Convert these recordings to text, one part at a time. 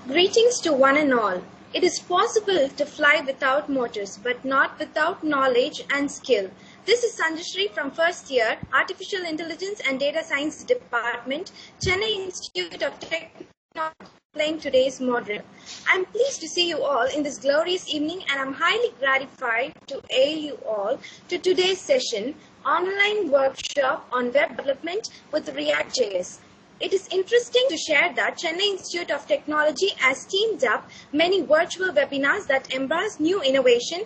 Greetings to one and all. It is possible to fly without motors, but not without knowledge and skill. This is Sanjashri from first year, Artificial Intelligence and Data Science Department, Chennai Institute of Technology, playing today's moderator. I'm pleased to see you all in this glorious evening, and I'm highly gratified to hail you all to today's session, online workshop on web development with React.js. It is interesting to share that Chennai Institute of Technology has teamed up many virtual webinars that embrace new innovation,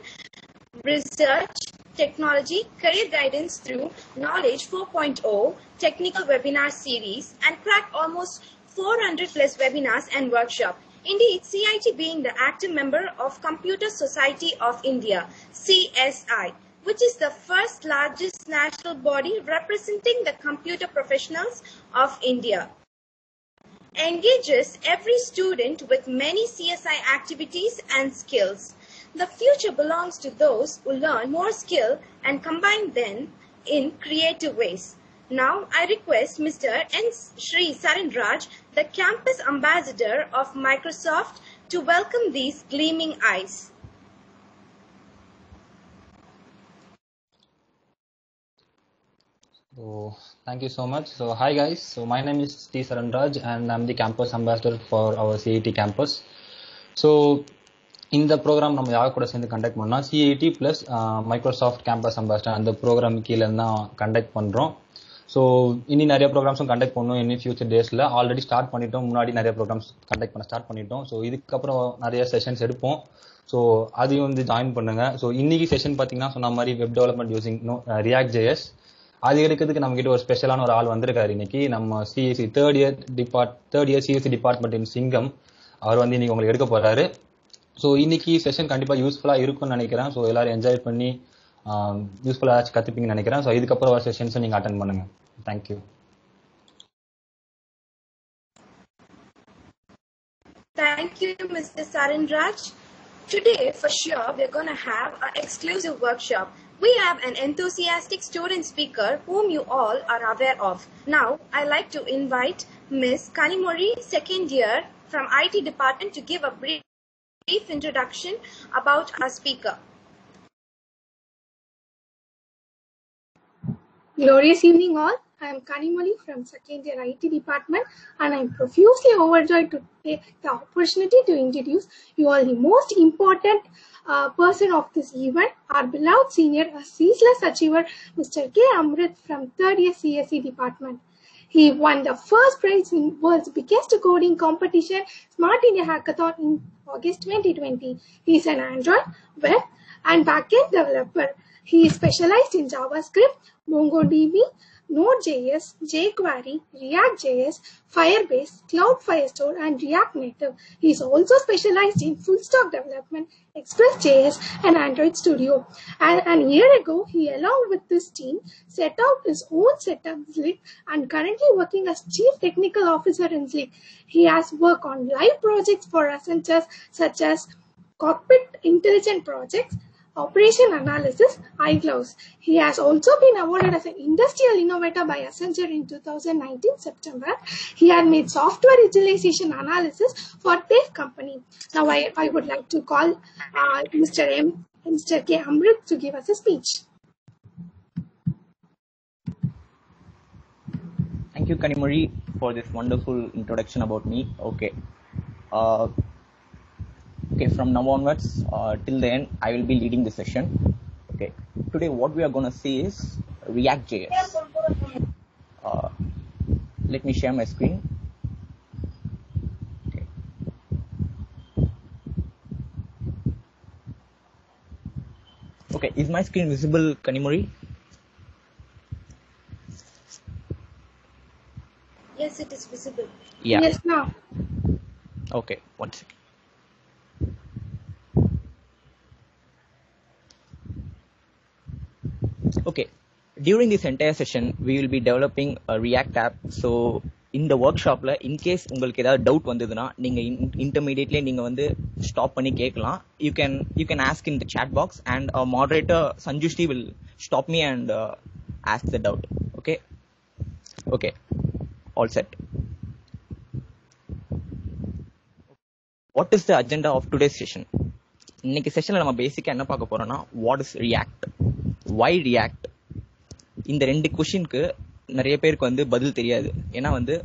research, technology, career guidance through Knowledge 4.0 technical webinar series and cracked almost 400 plus webinars and workshops. Indeed, CIT being the active member of Computer Society of India, CSI, which is the first largest national body representing the computer professionals of India, engages every student with many CSI activities and skills. The future belongs to those who learn more skill and combine them in creative ways. Now, I request Mr. N. Sri Saranraj, the campus ambassador of Microsoft, to welcome these gleaming eyes. So thank you so much. So hi guys. So my name is T. Saranraj and I'm the campus ambassador for our CIT campus. So in the program நம்ம யார் கூட சேர்ந்து conduct பண்ணா CIT plus Microsoft campus ambassador அந்த program கீழே தான் conduct பண்ணுறோம். So இனி நிறைய ப்ரோக்ராம்ஸும் கண்டக்ட் பண்ணோம். இனி ஃபியூச்சர் டேஸில் ஆல்ரெடி ஸ்டார்ட் பண்ணிட்டோம். முன்னாடி நிறைய ப்ரோக்ராம்ஸ் கண்டக்ட் பண்ண ஸ்டார்ட் பண்ணிட்டோம். ஸோ இதுக்கப்புறம் நிறைய செஷன்ஸ் எடுப்போம். ஸோ அதையும் வந்து ஜாயின் பண்ணுங்க. ஸோ இன்னைக்கு செஷன் பார்த்தீங்கன்னா சொன்ன மாதிரி வெப் டெவலப்மெண்ட் யூசிங் React.js. அது எடுக்கிறதுக்கு நம்ம கிட்ட ஒரு ஸ்பெஷலான ஒரு ஆள் வந்திருக்காரு இன்னைக்கு. நம்ம CSC third year CSC department சிங்கம். அவர் வந்து இன்னைக்கு உங்களுக்கு எடுக்க போறாரு. ஸோ இன்னைக்கு செஷன் கண்டிப்பா யூஸ்ஃபுல்லா இருக்கும்னு நினைக்கிறேன். ஸோ எல்லாரும் என்ஜாய் பண்ணி யூஸ்ஃபுல்லா ஏதாச்சும் கத்துப்பீங்கன்னு நினைக்கிறேன். ஸோ இதுக்கப்புறம் வர செஷன்ஸை நீங்க அட்டென்ட் பண்ணுங்க. Thank you. Thank you, Mr. Saranraj. Today, for sure, we're going to have an exclusive workshop. We have an enthusiastic student speaker whom you all are aware of. Now, I'd like to invite Ms. Kanimori, second year from IT department, to give a brief introduction about our speaker. Glorious evening all. I am Kanimoli from second year IT department and I am profusely overjoyed to take the opportunity to introduce you all the most important person of this event, our beloved senior, a ceaseless achiever, Mr. K. Amrit from third year CSE department. He won the first prize in world's biggest coding competition, Smart India Hackathon in August 2020. He is an Android, web and backend developer. He is specialized in JavaScript, MongoDB, Node.js, jQuery, React.js, Firebase, Cloud Firestore, and React Native. He is also specialized in full-stack development, Express.js, and Android Studio. And a year ago, he, along with this team, set out his own setup, Zlik, and currently working as Chief Technical Officer in Zlik. He has worked on live projects for Accenture, such as Cockpit Intelligent Projects, Operation Analysis, iGloves. He has also been awarded as an Industrial Innovator by Accenture in 2019 September. He had made software utilization analysis for their company. Now I would like to call Mr. K. Amrit to give us a speech. Thank you, Kanimori, for this wonderful introduction about me. Okay, from now onwards till the end, I will be leading the session. Okay, today what we are going to see is React.js. Let me share my screen. Okay, is my screen visible, Kanimori? Yes, it is visible. Yeah. Yes, now. Okay, one second. Okay, during this entire session, we will be developing a React app. So, இந்த ஒர்க்ஷாப்ல in case உங்களுக்கு ஏதாவது doubt வந்ததுன்னா நீங்க இன்டர்மீடியட்லயே நீங்க வந்து stop பண்ணி கேட்கலாம். You can ask in the chat box and moderator Sanjushree will stop me and ask the doubt. Okay, all set. What is the agenda of today's session? இன்னைக்கு செஷன்ல நம்ம பேசிக்கா என்ன பார்க்க போறோம்னா, what is React, why React. இந்த 2 கொஸ்டினுக்கு நிறைய பேருக்கு வந்து பதில் தெரியாது. ஏன்னா வந்து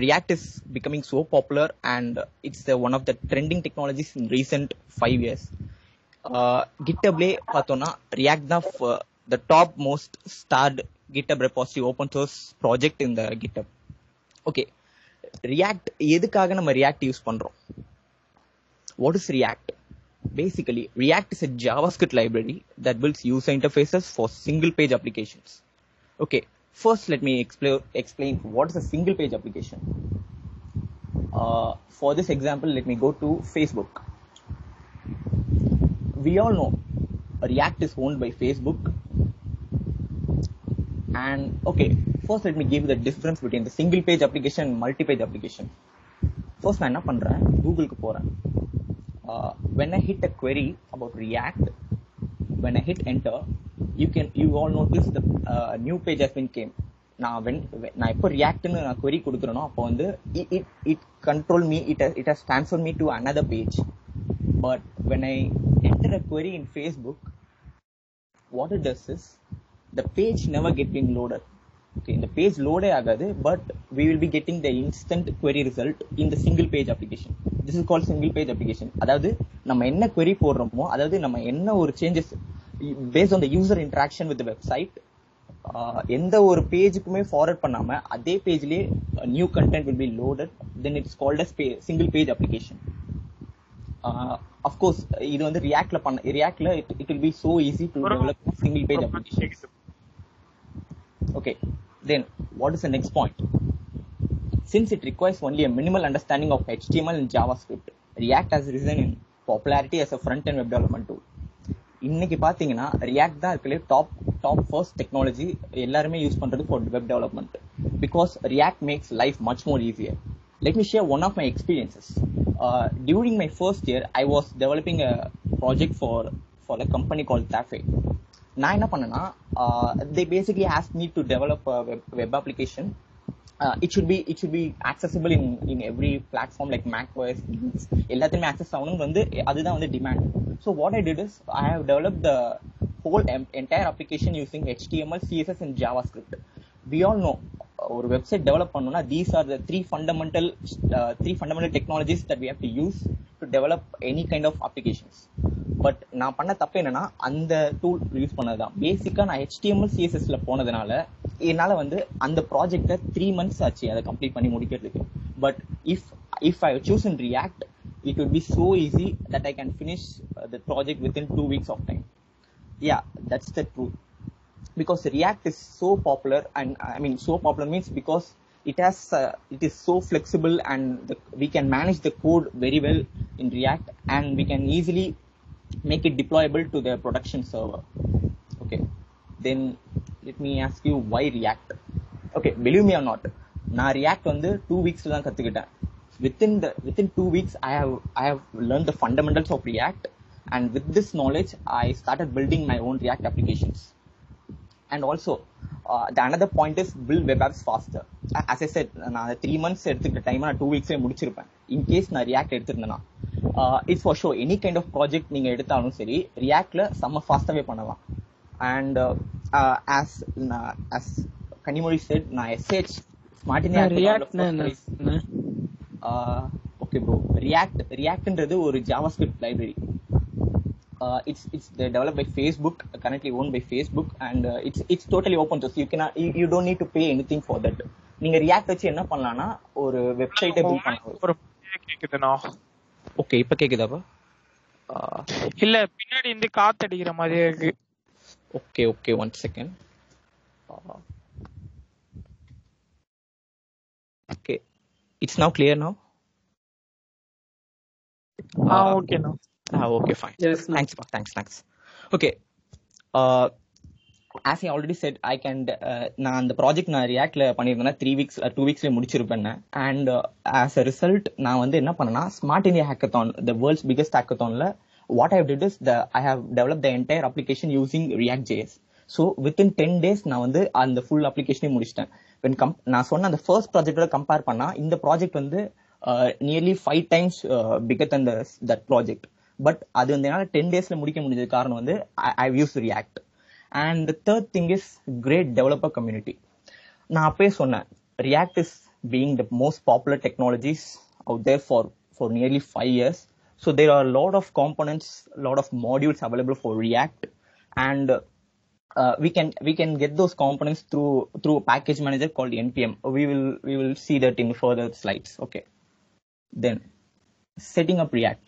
React is becoming so popular and it's one of the trending technologies in recent 5 years. GitHub-லே பார்த்தோம்னா React தான் the top most starred GitHub repository open source project in the GitHub. Okay, React எதுக்காக நம்ம React யூஸ் பண்றோம்? What is React? Basically, React is a JavaScript library that builds user interfaces for single page applications. Okay, first let me explain what is a single page application. For this example, let me go to Facebook. We all know React is owned by Facebook. And okay, first let me give you the difference between the single page application and multi-page application. First நான் என்ன பண்றேன், கூகுளுக்கு போறேன். When I hit a query about React, when I hit enter, you all notice the new page has been came. நான் எப்போ ரியாக்ட்னு நான் query கொடுக்குறேனோ அப்போ வந்து it control me, it has transferred me to another page. But when I enter a query in Facebook, what it does is the page never getting loaded. Okay, the page load ஆகாது, but we will be getting the instant query result in the single page application. This is called single page application. அதாவது நம்ம என்ன query போடுறோமோ, அதாவது நம்ம என்ன ஒரு changes based on the user interaction with the website, எந்த ஒரு பேஜுக்குமே ஃபார்வர்ட் பண்ணாம அதே பேஜ்லயே new content will be loaded, then it is called as single page application. Of course, இது வந்து Reactல it will be so easy to develop a single page application. Okay, then what is the next point? Since it requires only a minimal understanding of HTML and JavaScript, React has risen in popularity as a front-end web development tool. இன்னைக்கு பாத்தீங்கன்னா React தான் இருக்கலே top first technology எல்லாருமே use பண்றது for web development, because React makes life much more easier. Let me share one of my experiences. During my first year, I was developing a project for a company called Tafe. நான் என்ன பண்ணேன்னா, they basically asked me to develop a web application. It should be accessible in every platform like macOS, எல்லாத்தையுமே access ஆகணும் வந்து அதுதான் வந்து demand. So what I did is I have developed the whole entire application using HTML, CSS and JavaScript. We all know ஒரு website develop பண்ணனும்னா these are the three fundamental technologies that we have to use to develop any kind of applications. But நான் பண்ண தப்பு என்னன்னா, அந்த tool use பண்ணதுதான். பேசிக்கா நான் HTML CSSல போனதுனால என்னால வந்து அந்த ப்ராஜெக்ட 3 months ஆச்சு அதை கம்ப்ளீட் பண்ணி முடிக்கிறதுக்கு. But if I choose in React, it would be so easy that I can finish the project within 2 weeks of time. Yeah, that's the truth. Because React is so popular, and I mean so popular means because it is so flexible and we can manage the code very well in React, and we can easily make it deployable to the production server. Okay, then let me ask you, why React? Okay, believe me or not, na React வந்து 2 weeks தான் கத்துக்கிட்டேன். Within 2 weeks I have learned the fundamentals of React, and with this knowledge I started building my own React applications. And also the another point is build web apps faster. As I said, நான் 3 months எடுத்துக்கிட்ட time நான் 2 weeks முடிச்சிருப்பேன். In case நான் React எடுத்திருந்தேன்னா, it's for sure any kind of project நீங்க எடுத்தாலும் சரி Reactல செம்ம ஃபாஸ்டாவே பண்ணலாம். And as Kanimoli said, நான் SH Martinia React okay bro, Reactன்றது ஒரு JavaScript library. It's developed by Facebook, currently owned by Facebook, and it's totally open source. You don't need to pay anything for that. நீங்க React வச்சு என்ன பண்ணலாம்னா ஒரு வெப்சைட்டை build பண்ணலாம். கேக்குதுனா? Okay, இப்ப கேக்குதாப்பா? இல்ல, பின்னாடி இந்த காத்து அடிக்கிற மாதிரியே இருக்கு. Okay, 1 second. Okay, it's now clear now? Okay now. Okay, fine. Yes, thanks. Okay, as I already said, I can நான் அந்த ப்ராஜெக்ட் நான் Reactல பண்ணிருந்தேன்னா 2 weeksல முடிச்சிருப்பேன். And as a result நான் வந்து என்ன பண்ணேன்னா, Smart India Hackathon, the world's biggest hackathonல what I did is I have developed the entire application using React.js. So within 10 days நான் வந்து அந்த full application முடிச்சிட்டேன். நான் சொன்ன அந்த ஃபர்ஸ்ட் ப்ராஜெக்டோட கம்பேர் பண்ணா இந்த ப்ராஜெக்ட் வந்து nearly 5 times bigger than that project. But அது வந்து என்னால 10 daysல முடிக்க முடிஞ்சது காரணம் வந்து I've used React. And the third thing is great developer community. நான் அப்பயே சொன்னேன், React is being the most popular technologies out there for nearly 5 years. So there are a lot of components, a lot of modules available for React, and we can get those components through a package manager called npm. We will see that in further slides. Okay, then setting up React.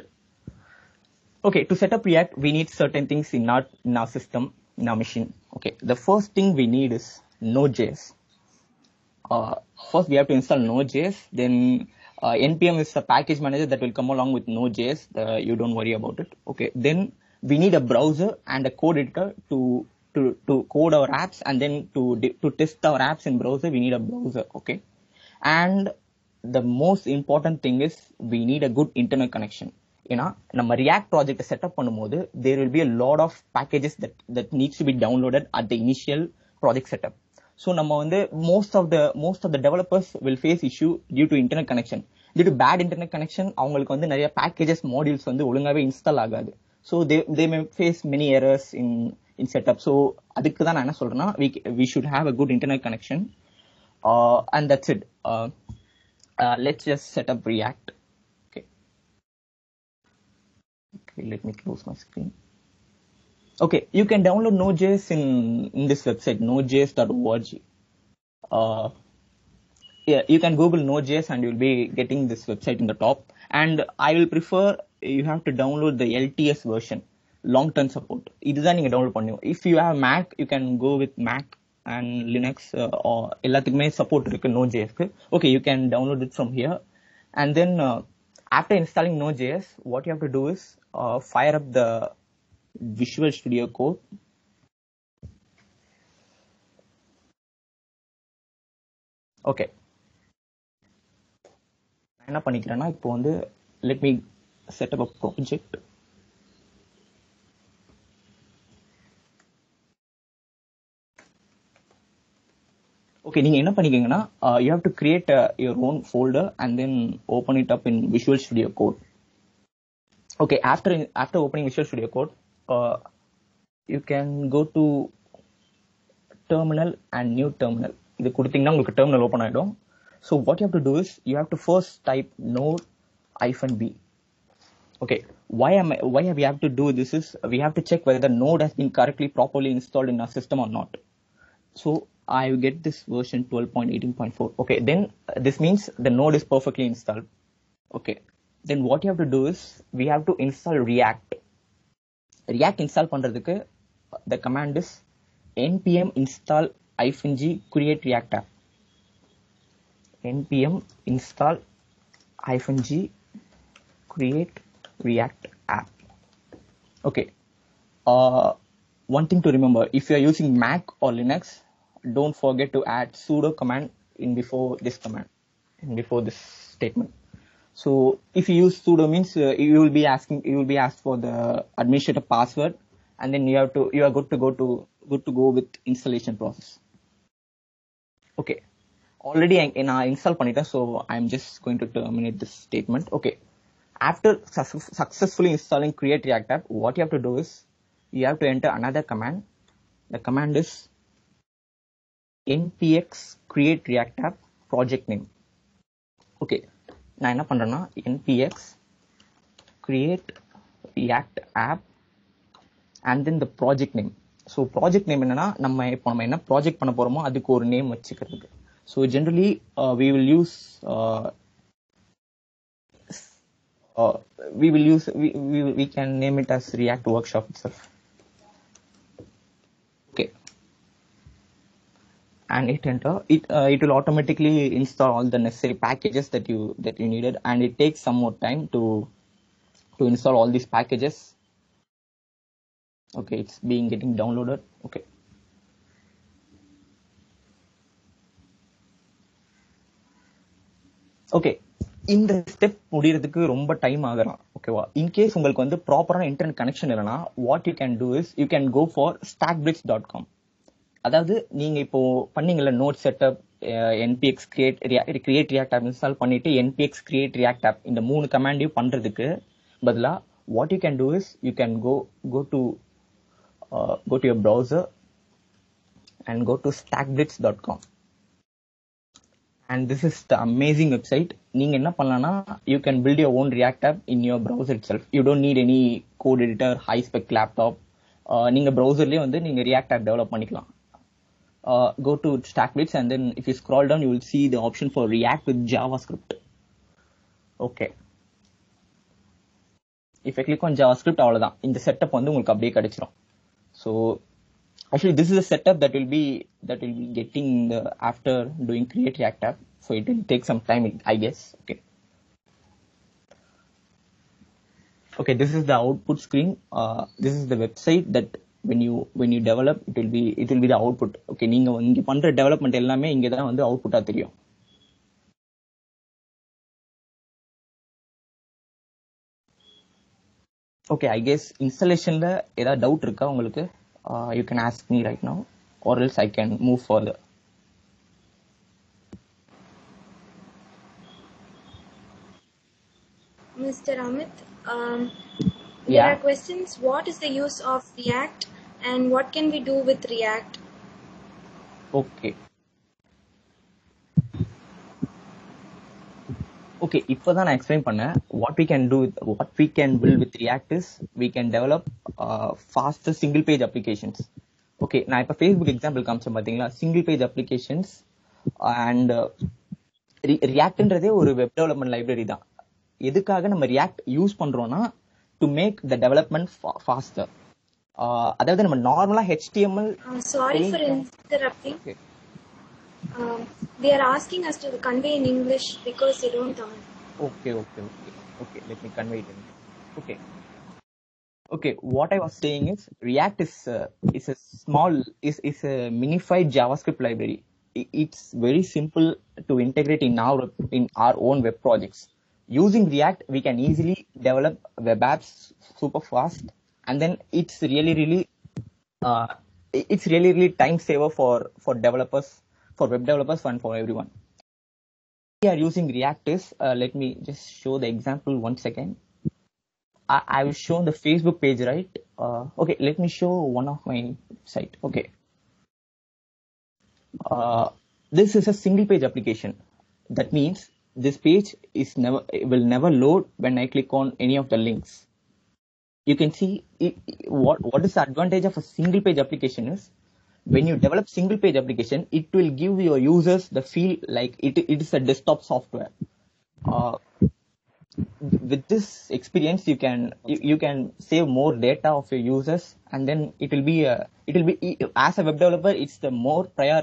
Okay, to set up React, we need certain things in our system, in our machine. Okay, the first thing we need is Node.js. First we have to install Node.js, then npm is a package manager that will come along with Node.js. You don't worry about it. Okay, then we need a browser and a code editor to code our apps, and then to test our apps in browser we need a browser. Okay, and the most important thing is we need a good internet connection. ஏன்னா நம்ம React project setup பண்ணும்போது there will be a lot of packages that needs to be downloaded at the initial project setup. So நம்ம வந்து most of the developers will face issue due to internet connection. Due to bad internet connection அவங்களுக்கு வந்து நிறைய packages modules வந்து ஒழுங்காவே install ஆகாது. So they may face many errors in setup. So அதுக்கு தான் நான் என்ன சொல்றேன்னா we should have a good internet connection, and that's it. Let's just set up React. Okay, let me close my screen. Okay, you can download Node.js in this website, nodejs.org. Yeah, you can Google Node.js and you'll be getting this website in the top. And I will prefer you have to download the LTS version, long-term support. இதுதான் நீங்க download பண்ணுங்க. If you have Mac, you can go with Mac and Linux, or எல்லாத்துக்குமே support இருக்கு Node.js க்கு. Okay, you can download it from here. And then after installing Node.js, what you have to do is fire up the Visual Studio Code. Okay, நான் என்ன பண்ணிக்கிறேன்னா இப்போ வந்து let me set up a project. Okay, நீங்க என்ன பண்ணிக்கீங்கன்னா you have to create your own folder and then open it up in Visual Studio Code. Okay, after opening Visual Studio Code, you can go to terminal and new terminal. இது கொடுத்தீங்கன்னா உங்களுக்கு terminal open ஆயிடும். So what you have to do is you have to first type node-b. Okay, why we have to do this is we have to check whether the node has been correctly properly installed in our system or not. So I will get this version 12.18.4. Okay, then this means the node is perfectly installed. Okay, then what you have to do is we have to install React. React install பண்றதுக்கு the command is npm install -g create React app. npm install -g create React app. Okay, one thing to remember, if you are using Mac or Linux, don't forget to add sudo command before this statement. So if you use sudo means you will be asked for the administrator password, and then you are good to go with installation process. Okay, already நான் install பண்ணிட்டேன், so I'm just going to terminate this statement. Okay, after successfully installing create React app, what you have to do is you have to enter another command. The command is npx create React app project name. Okay, நான் என்ன பண்றேன்னா npx create React app and then the project name. So project name என்னன்னா நம்ம என்ன project பண்ண போறோமோ அதுக்கு ஒரு நேம் வச்சுக்கிறதுக்கு. So generally we can name it as React Workshop itself. Okay, and hit enter. It will automatically install all the necessary packages that you needed, and it takes some more time to install all these packages. Okay, it's getting downloaded. Okay, okay, இந்த step முடியறதுக்கு ரொம்ப time ஆகலாம். ஓகேவா, in case உங்களுக்கு வந்து ப்ராப்பரான internet connection இல்லைன்னா what you can do is you can go for stackbricks.com. அதாவது நீங்க இப்போ பண்ணீங்கல்ல node setup, npx create react app install பண்ணிட்டு npx create react app இந்த 3 கமாண்டையும் பண்றதுக்கு பதிலா what you can do is you can go to your browser and go to stackblitz.com. And this is the amazing website. நீங்க என்ன பண்ணலாம்னா you can build your own react app in your browser itself. You don't need any code editor, high spec laptop. நீங்க browserலயே வந்து நீங்க react app develop பண்ணிக்கலாம். Go to stackblitz and then if you scroll down you will see the option for react with javascript. Okay, if I click on javascript அவ்வளவுதான், இந்த setup வந்து உங்களுக்கு அப்படியே கிடைச்சிரும். So actually this is a setup that will be getting after doing create react app, so it will take some time, I guess. Okay, this is the output screen. This is the website that when you develop it will be the output. Okay, நீங்க இங்க பண்ற development எல்லாமே இங்க தான் வந்து அவுட்புட்டா தெரியும். Okay, I guess installationல ஏதாவது doubt இருக்கா உங்களுக்கு? You can ask me right now or else I can move further. Mr. Amit, there are questions. What is the use of React and what can we do with React? Okay, இப்போதான் நான் explain பண்ணேன். what we can build with React is we can develop faster single page applications. Okay, நான் இப்ப Facebook example காமிச்சேன் பாத்தீங்களா, single page applications and Reactன்றதே ஒரு web development library தான். எதுக்காக நம்ம React யூஸ் பண்றோம்னா to make the development faster. அதாவது நம்ம நார்மலா HTML. Sorry for interrupting. They are asking us to convey in English because they don't Tamil. Okay, let me convey it in. Okay, what I was saying is React is a minified JavaScript library. It's very simple to integrate in our own web projects. Using React we can easily develop web apps super fast, and then it's really time saver for developers, for web developers and for everyone. We are using React is let me just show the example one second. I will show the Facebook page, right? Okay, let me show one of my site. Okay, this is a single page application. That means this page will never load when I click on any of the links. You can see what is the advantage of a single page application is, when you develop single page application, it will give your users the feel like it is a desktop software. With this experience you can save more data of your users, and then it will be as a web developer it's the more prior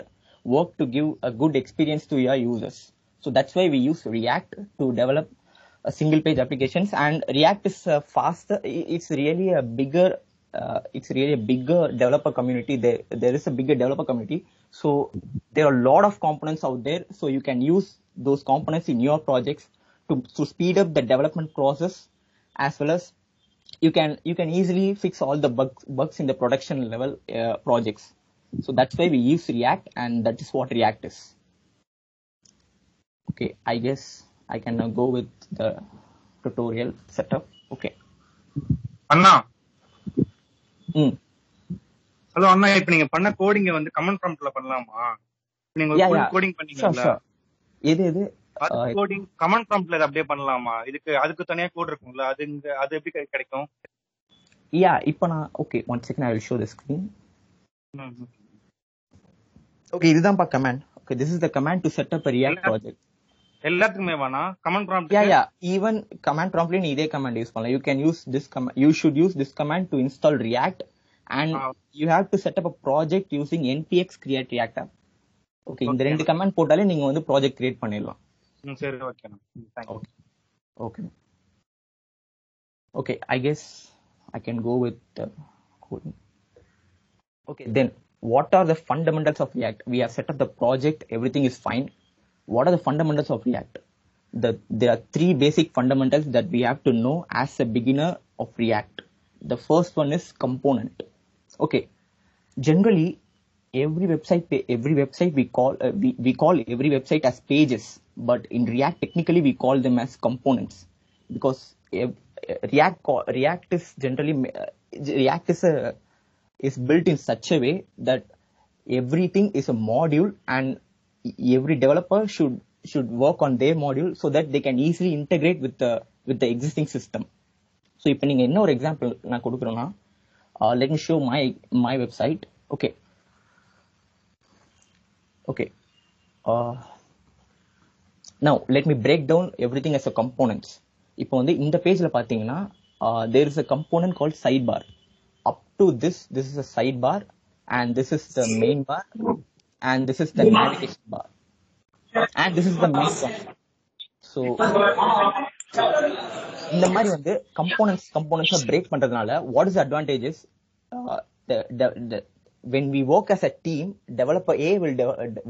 work to give a good experience to your users. So that's why we use React to develop single page applications, and React is faster. It's really a bigger developer community. There is a bigger developer community, so there are a lot of components out there, so you can use those components in your projects to speed up the development process, as well as you can easily fix all the bugs in the production level projects. So that's why we use React, and that is what React is. Okay, I guess I can now go with the tutorial setup. Okay, அண்ணா. Hello அண்ணா, இப்போ நீங்க பண்ண coding வந்து comment ப்ராம்ப்ட்ல பண்ணலாமா? நீங்க coding பண்ணீங்கல்ல, எது coding comment ப்ராம்ப்ட்ல அப்படியே பண்ணலாமா? அதுக்கு தனியா கோட் இருக்கும்ல, அது எப்படி கிடைக்கும்? இப்போ நான் okay, one second, I will show the screen. Okay, இதுதான் பா command. Okay, this is the command to set up a React project. எல்லாத்துக்குமே வேணா கமாண்ட் ப்ராம்ப்ட்? ஈவன் கமாண்ட் ப்ராம்ப்ட்ல நீ இதே கமாண்ட் யூஸ் பண்ணலாம். You should use this command to install React, and you have to set up a project using npx create react app. Okay, இந்த ரெண்டு command போட்டாலே நீங்க வந்து ப்ராஜெக்ட் கிரியேட் பண்ணிடலாம். சரி, okay. Okay, I guess I can go with coding. Okay, then what are the fundamentals of React? We have set up the project, everything is fine. What are the fundamentals of React? There are 3 basic fundamentals that we have to know as a beginner of React. The first one is component. Okay, generally every website we call every website as pages, but in React technically we call them as components, because React is generally is built in such a way that everything is a module, and every developer should work on their module so that they can easily integrate with the existing system. So இப்போ நீங்க என்ன ஒரு example நான் கொடுக்குறேன்னா, let me show my website. Okay. Now let me break down everything as a components. இப்போ வந்து இந்த பேஜ்ல பாத்தீங்கன்னா there is a component called sidebar. Up to this is a sidebar, and this is the main bar, and this is the navigation bar, and this is the main one. So இந்த மாதிரி வந்து components break பண்றதுனால what is the advantage is when we work as a team, developer A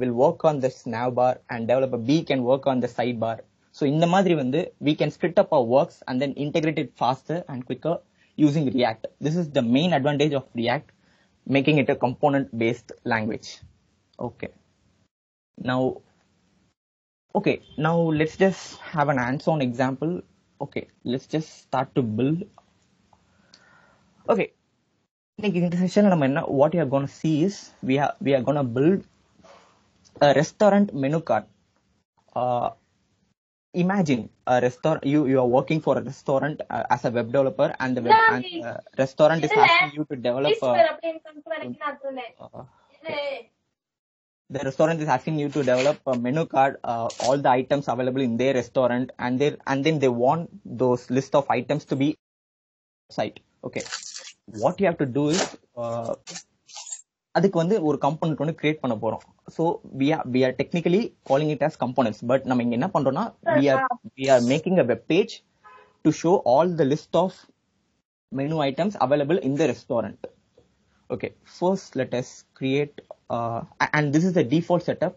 will work on this nav bar and developer B can work on the sidebar. So இந்த மாதிரி வந்து we can split up our works and then integrate it faster and quicker using React. This is the main advantage of React, making it a component based language. Okay, now let's just have an hands-on example. Okay, let's just start to build. Okay, in this session what you are going to see is we are going to build a restaurant menu card. Imagine a restaurant, you are working for a restaurant as a web developer, and the restaurant is asking you to develop the restaurant is asking you to develop a menu card, all the items available in their restaurant, and then they want those list of items to be site. Okay, what you have to do is அதுக்கு வந்து ஒரு component ஒன்று create பண்ண போறோம். So we are technically calling it as components, but நம்ம இங்க என்ன பண்றோம்னா we are making a web page to show all the list of menu items available in the restaurant. Okay, first let us create and this is the default setup,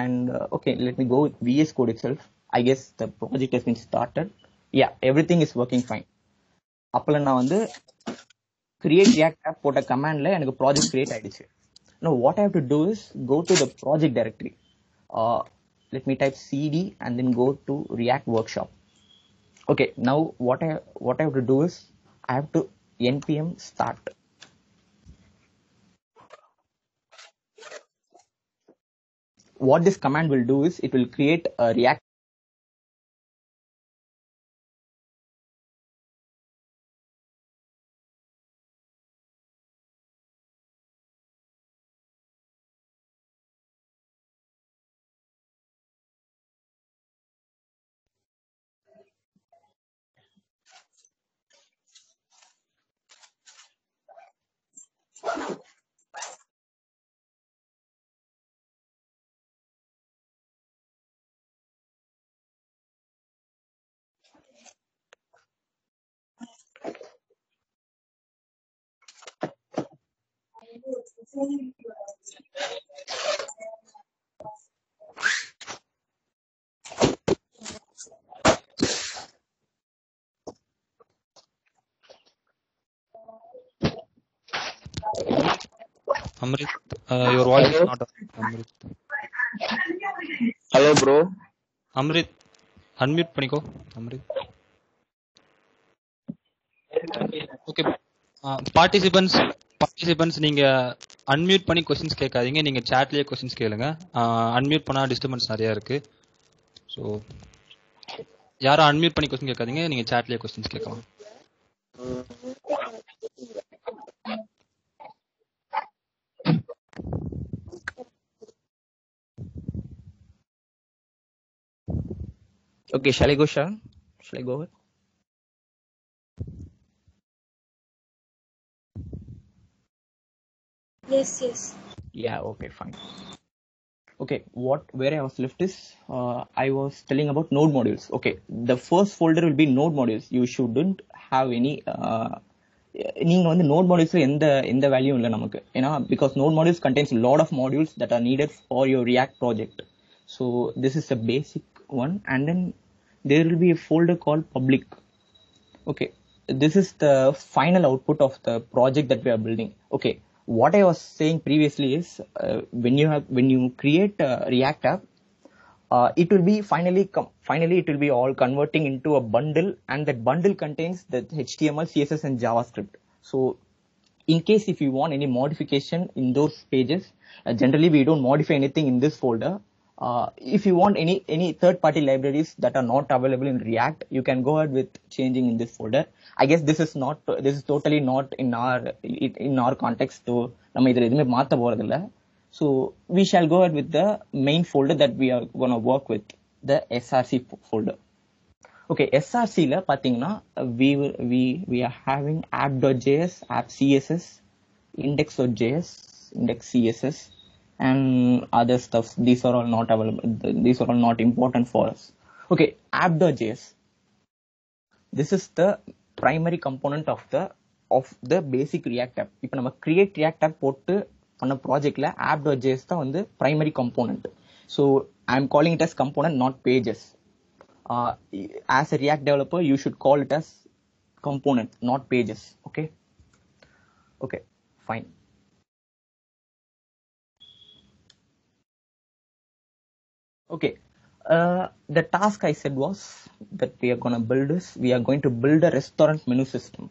and okay, let me go with VS Code itself. I guess the project has been started. Yeah, everything is working fine. அப்பல நான் வந்து create React app போட்ட கமாண்ட்ல எனக்கு project create ஆயிடுச்சு. Now what I have to do is go to the project directory. Let me type cd and then go to React Workshop. Okay, now what I have to do is I have to npm start. What this command will do is it will create a React Amrit, your voice is not Amrit. Hello bro. Amrit, unmute பண்ணிக்கோ Amrit. Okay, participants நீங்க unmute பண்ணி questions கேட்காதீங்க, நீங்க chatலயே questions கேளுங்க. Unmute பண்ணா disturbance நிறைய இருக்கு. So யாரும் அன்மியூட் பண்ணி क्वेश्चन கேட்காதீங்க, நீங்க chatலயே क्वेश्चंस கேட்கலாம். Okay, shall I go, Sharon? Shall I go ahead? Yes. Yeah, okay, fine. Okay, where I was left is I was telling about node modules. Okay, the first folder will be node modules. You shouldn't have any நீங்க வந்து node modules எந்த value இல்லை நமக்கு, ஏன்னா because node modules contains a lot of modules that are needed for your React project. So this is a basic one, and then there will be a folder called public. Okay, this is the final output of the project that we are building. Okay, what I was saying previously is when you create a React app, it will be finally it will be all converting into a bundle, and that bundle contains the HTML, CSS, and JavaScript. So in case if you want any modification in those pages, generally we don't modify anything in this folder. If you want any third-party libraries that are not available in React, you can go ahead with changing in this folder. I guess this is totally not in our context. So நம்ம இதில் எதுவுமே மாற்ற போறதில்லை. So we shall go ahead with the main folder that we are going to work with, the SRC folder. Okay, SRC la பாத்தீங்கன்னா we are having app.js, app CSS, index.js, index CSS, and other stuff. These are all not available. These are all not important for us. Okay, app.js. This is the primary component of the basic React app. இப்போ நம்ம create React app போட்டு பண்ண ப்ராஜெக்ட்ல app.js தான் வந்து primary component. So I am calling it as component, not pages. As a React developer, you should call it as component, not pages. Okay, fine. Okay, the task I said was that we are going to build a restaurant menu system.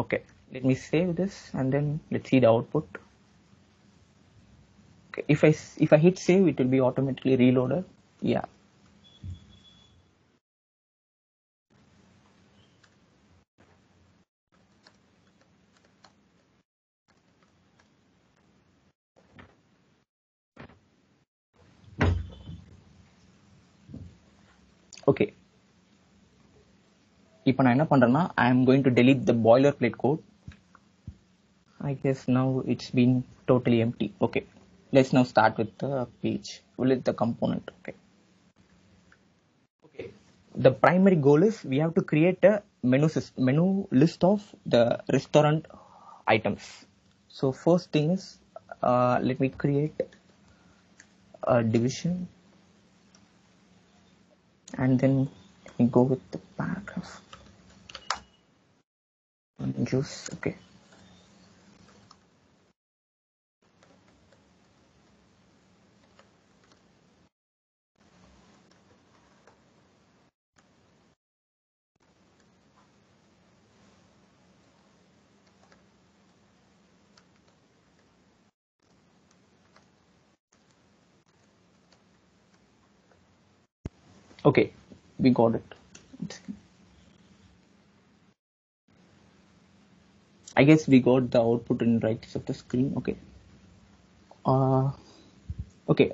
Okay, let me save this and then let's see the output. Okay, if I hit save, it will be automatically reloaded. Yeah. Okay, இப்போ நான் என்ன பண்றேன்னா I am going to delete the boilerplate code. I guess now it's been totally empty. Okay, let's now start with the page, with the component. Okay, the primary goal is we have to create a menu list of the restaurant items. So first thing is let me create a division, and then we go with the paragraph and juice. Okay, okay, we got it. I guess we got the output in right side of the screen. Okay. Okay.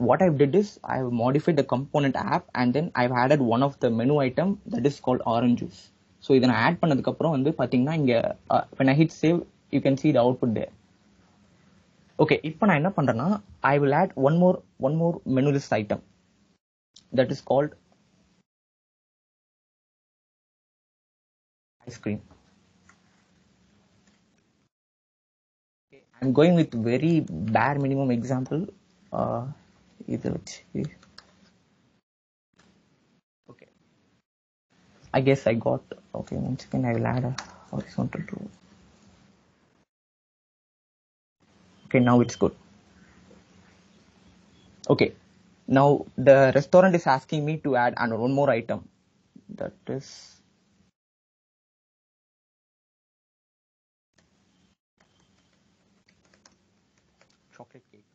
What I did is I modified the component app, and then I've added one of the menu item that is called orange juice. So இதை நான் add பண்ணதுக்கு அப்புறம் வந்து பாத்தீங்கன்னா இங்க when I hit save, you can see the output there. Okay, இப்போ நான் என்ன பண்றேன்னா I will add one more menu list item that is called ice cream. I'm going with very bare minimum example. Okay, I guess I got. Okay, one second. I will add a horizontal row. Okay, now it's good. Okay, now the restaurant is asking me to add one more item. That is chocolate cake.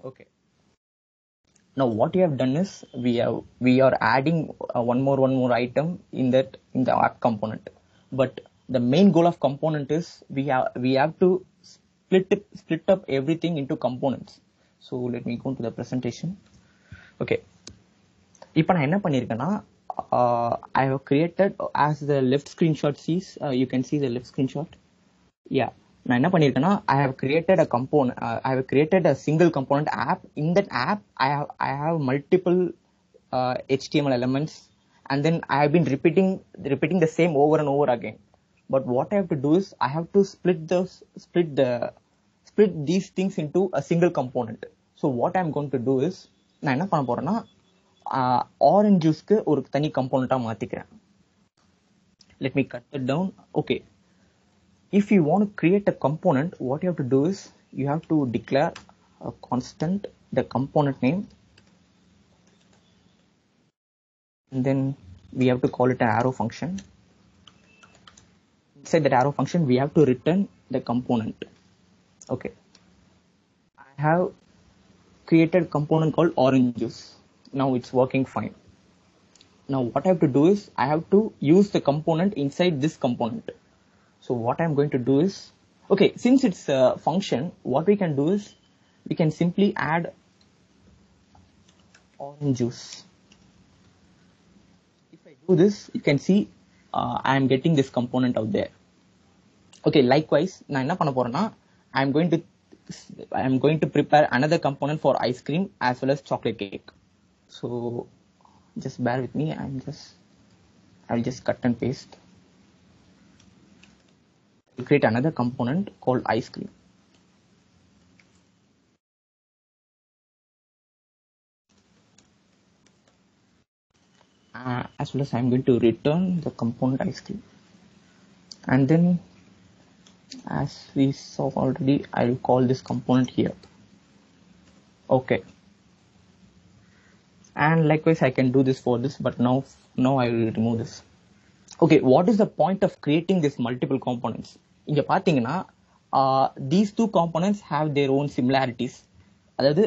Okay, now what we have done is we are adding one more item in the app component, but the main goal of component is we have to split up everything into components. So let me go to the presentation. Okay, இப்போ நான் என்ன பண்ணிருக்கேன்னா I have created, as the left screenshot sees, you can see the left screenshot. Yeah, நான் என்ன பண்ணிருக்கேன்னா I have created a component. I have created a single component app. In that app, I have multiple HTML elements, and then I have been repeating the same over and over again. But what I have to do is I have to split these things into a single component. So what I'm going to do is நான் என்ன பண்ண போறேன்னா orange ஜூஸ்க்கு ஒரு தனி கம்போனண்டா மாத்திக்கிறேன். let me cut it down. Okay, if you want to create a component, what you have to do is you have to declare a constant, the component name, and then we have to call it an arrow function. Inside that arrow function we have to return the component. Okay, I have created a component called orange juice. Now it's working fine. Now what I have to do is I have to use the component inside this component. So what I'm going to do is, okay, since it's a function, what we can do is we can simply add orange juice. If I do this, you can see I am getting this component out there. Okay, likewise, நான் என்ன பண்ண போறேன்னா I am going to prepare another component for ice cream as well as chocolate cake. So just bear with me. I'll just cut and paste. I'll create another component called ice cream. As well as I'm going to return the component ice cream. And then, as we saw already, I'll call this component here. Okay. And likewise I can do this for this, but now I will remove this. Okay, what is the point of creating this multiple components? இங்க பாத்தீங்கன்னா these two components have their own similarities. அதாவது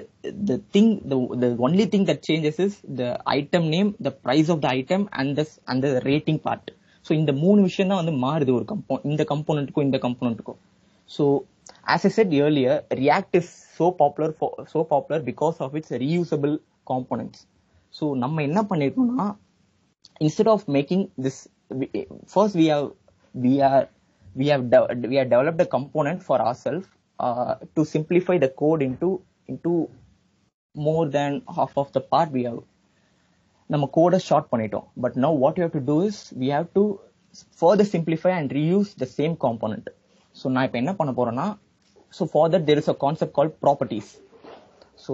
the only thing that changes is the item name, the price of the item and the rating part. So இந்த மூணு விஷயம் தான் வந்து மாறுது ஒரு இந்த கம்போனன்ட்டுக்கும் இந்த கம்போனன்ட்டுக்கும். So as I said earlier, React is so popular because of its reusable components. So நம்ம என்ன பண்ணிருக்கோம்னா, instead of making this, first we have developed a component for ourselves to simplify the code into more than half of the part we have. நம்ம கோட short பண்ணிட்டோம். But now what you have to do is we have to further simplify and reuse the same component. So நான் இப்ப என்ன பண்ண போறேன்னா, so for that there is a concept called properties. So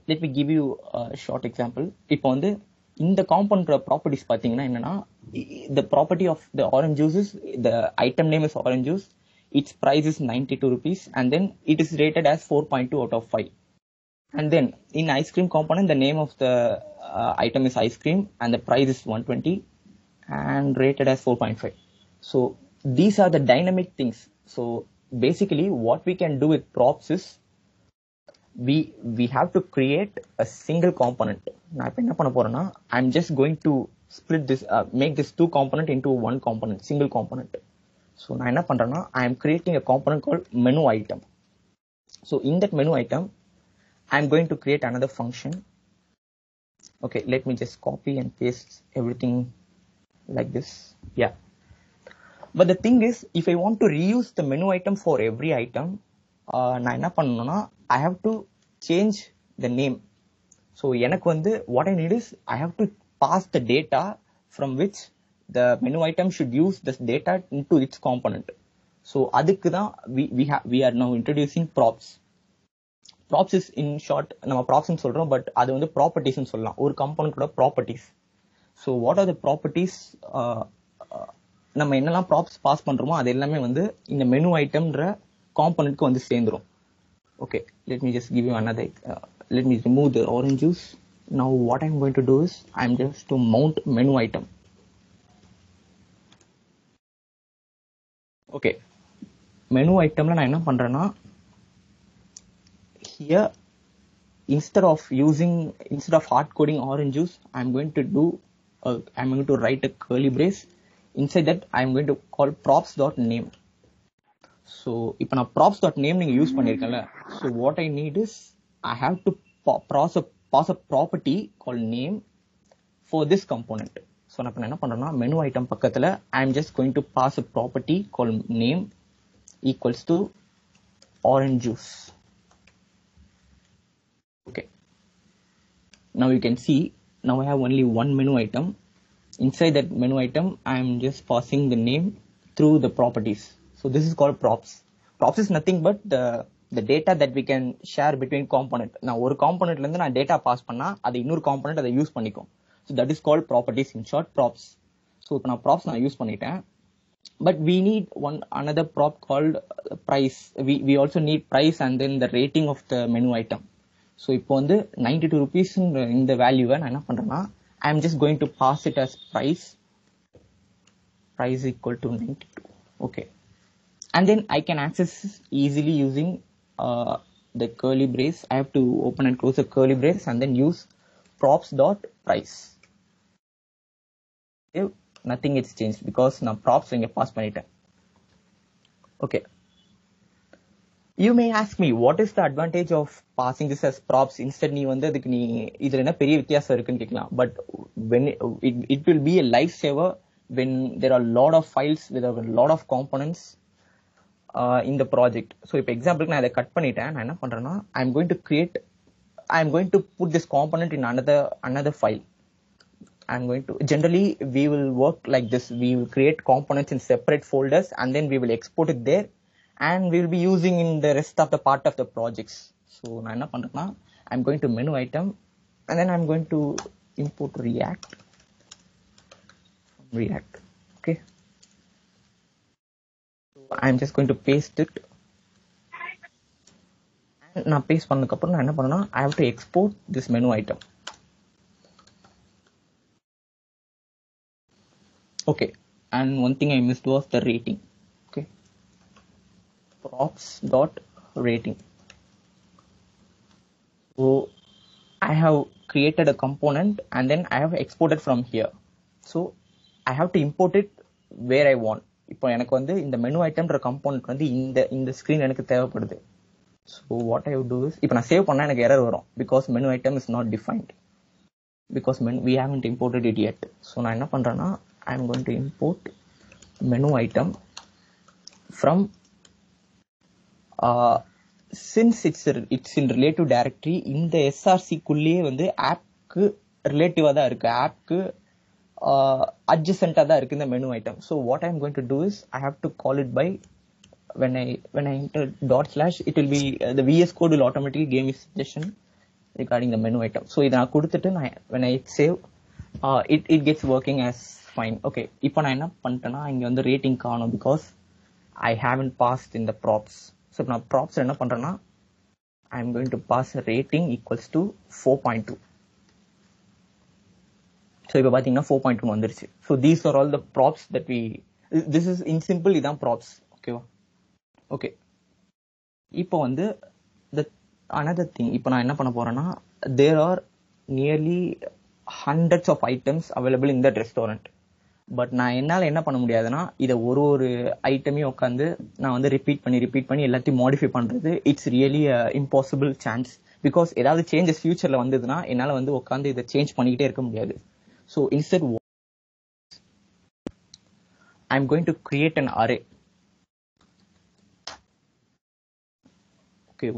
let me give you a short example. இப்போ வந்து இந்த component properties பாத்தீங்கன்னா என்னன்னா, the property of the orange juice is the item name is orange juice, its price is 92 rupees, and then it is rated as 4.2 out of 5. And then in ice cream component, the name of the item is ice cream and the price is 120 and rated as 4.5. So these are the dynamic things. So basically what we can do with props is we have to create a single component. நான் இப்ப என்ன பண்ண போறேன்னா, I'm just going to split this, make this two component into one component, single component. So நான் என்ன பண்றேன்னா, I am creating a component called menu item. So in that menu item, I'm going to create another function. Okay, let me just copy and paste everything like this. Yeah. But the thing is, if I want to reuse the menu item for every item, நான் என்ன பண்ணணும்னா, I have to change the name. So எனக்கு வந்து what I need is I have to pass the data from which the menu item should use this data into its component. So அதுக்கு தான் we are now introducing props. Props is in short, நம்ம props னு சொல்றோம், but அது வந்து properties னு சொல்லலாம். ஒரு component ஓட properties. So what are the properties? நம்ம என்னெல்லாம் props பாஸ் பண்றோமோ அது எல்லாமே வந்து இந்த menu itemன்ற componentக்கு வந்து சேர்ந்துரும். Okay, let me just give you another. Let me remove the orange juice. Now what I'm going to do is I'm just to mount menu item. Okay, menu itemல நான் என்ன பண்றேன்னா, here instead of hard coding orange juice, I'm going to write a curly brace. Inside that I'm going to call props.name. So இப்ப நான் props.name நீங்க use பண்ணிருக்கேன்ல, so what I need is I have to pass a property called name for this component. So நான் என்ன பண்றேன்னா, menu item பக்கத்துல I'm just going to pass a property called name equals to orange juice. Okay, now you can see, now I have only one menu item. Inside that menu item I am just passing the name through the properties. So this is called props. Props is nothing but the data that we can share between component. நான் ஒரு componentல இருந்து நான் data pass பண்ணா அது இன்னொரு component அதை use பண்ணிக்கும். So that is called properties, in short props. So இப்போ நான் ப்ராப்ஸ் நான் யூஸ் பண்ணிட்டேன். But we need another prop called price. We also need price and then the rating of the menu item. So இப்போ வந்து 92 rupees இந்த வேல்யூவை நான் என்ன பண்றேன்னா I am just going to pass it as price equal to 92. Okay, and then I can access easily using the curly brace. I have to open and close the curly brace and then use props dot price. Nothing gets changed because நான் props இங்க pass பண்ணிட்டேன். Okay, you may ask me what is the advantage of passing this as props instead. நீ வந்து அதுக்கு நீ இதுல என்ன பெரிய வித்தியாசம் இருக்குன்னு கேட்கலாம். But when it will be a lifesaver when there are a lot of files with a lot of components in the project. So இப்போ எக்ஸாம்பிளுக்கு நான் இதை கட் பண்ணிட்டேன். நான் என்ன பண்றேன்னா I am going to put this component in another file. Generally we will work like this. We will create components in separate folders and then we will export it there and we will be using in the rest of the part of the projects. So நான் என்ன பண்றேன்னா I'm going to menu item and then I'm going to import React. Okay, so I'm just going to paste it. And நான் paste பண்ணதுக்கு அப்புறம் நான் என்ன பண்ணேன்னா I have to export this menu item. Okay, and one thing I missed was the rating. Okay, props dot rating. So I have created a component and then I have exported from here. So I have to import it where I want. இப்போ எனக்கு வந்து இந்த menu ஐட்டம்ன்ற component வந்து இந்த screen எனக்கு தேவைப்படுது. So what I would do is இப்போ நான் சேவ் பண்ணா எனக்கு எரர் வரும் because menu item is not defined because we haven't imported it yet. So நான் என்ன பண்றேன்னா I am going to import menu item from since it's in relative directory இந்த src குள்ளேயே வந்து ஆப்க்கு ரிலேட்டிவா தான் இருக்கு, ஆப்க்கு adjacent தான் இருக்கு இந்த menu item. So what I am going to do is I have to call it by when I enter /, it will be the VS Code will automatically give me suggestion regarding the menu item. So இதை நான் கொடுத்துட்டு when I save it gets working as fine. Okay, இப்போ நான் என்ன பண்ணிட்டேன்னா இங்க வந்து rating காணும் because I haven't passed in the props. So இப்போ நான் props என்ன பண்றேன்னா I am going to pass a rating equals to 4.2. So இப்போ பாத்தீங்கன்னா 4.2 வந்துருச்சு. So these are all the props that this is in simple இதான் props. ஓகேவா? Okay, இப்போ வந்து another thing இப்போ நான் என்ன பண்ண போறேன்னா there are nearly hundreds of items available in that restaurant. But நான் என்னால என்ன பண்ண முடியாதுன்னா இதை ஒரு ஐட்டமையும் உட்காந்து நான் வந்து ரிப்பீட் பண்ணி எல்லாத்தையும் மாடிஃபை பண்றது it's really impossible chance. Because ஏதாவது சேஞ்சஸ் ஃபியூச்சர்ல வந்ததுன்னா என்னால வந்து உட்காந்து இதை சேஞ்ச் பண்ணிக்கிட்டே இருக்க முடியாது. So instead I am going to create an array. Okay,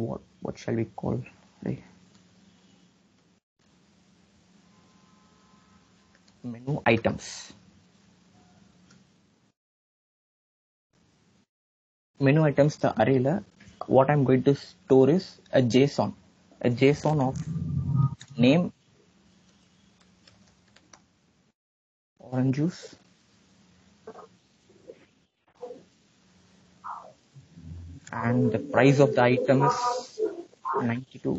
what shall we call array? Menu items. Menu items the array la what I'm going to store is a JSON of name, orange juice, and the price of the item is 92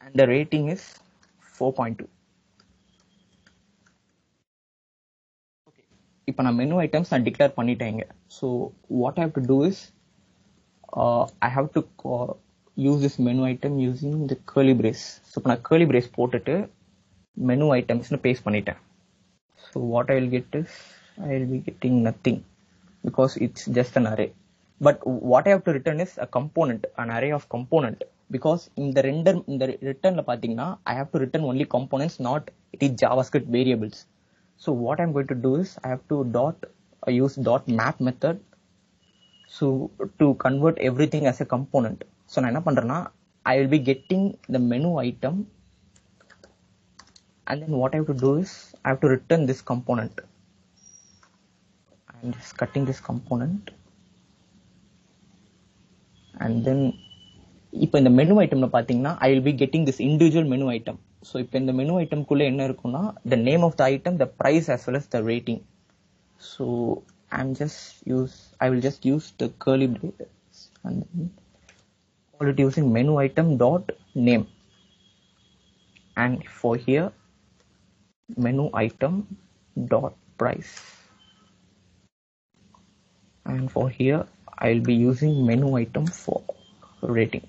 and the rating is 4.2. இப்போ நான் menu items நான் declare பண்ணிட்டேங்க. So what I have to do is I have to use this menu item using the curly brace. So இப்போ நான் curly brace போட்டுட்டு menu ஐட்டம்ஸ்னு paste பண்ணிட்டேன். So what I will get is I will be getting nothing because it's just an array. But what I have to return is a component, an array of component. Because இந்த ரிட்டர்ன்ல பாத்தீங்கன்னா ஐ have to return only components, not it is JavaScript variables. So what I'm going to do is I have to use .map method so to convert everything as a component. So நான் என்ன பண்றேன்னா I will be getting the menu item and then what I have to do is I have to return this component. I'm just cutting this component and then இப்போ இந்த menu ஐட்டம்ல பாத்தீங்கன்னா I will be getting this individual menu item. So இப்போ இந்த menu ஐட்டம்குள்ள என்ன இருக்கும்னா the name of the item, the price as well as the rating. So I will just use the curly braces and then call it using menu item dot name, and for here menu item dot price, and for here I will be using menu item for rating.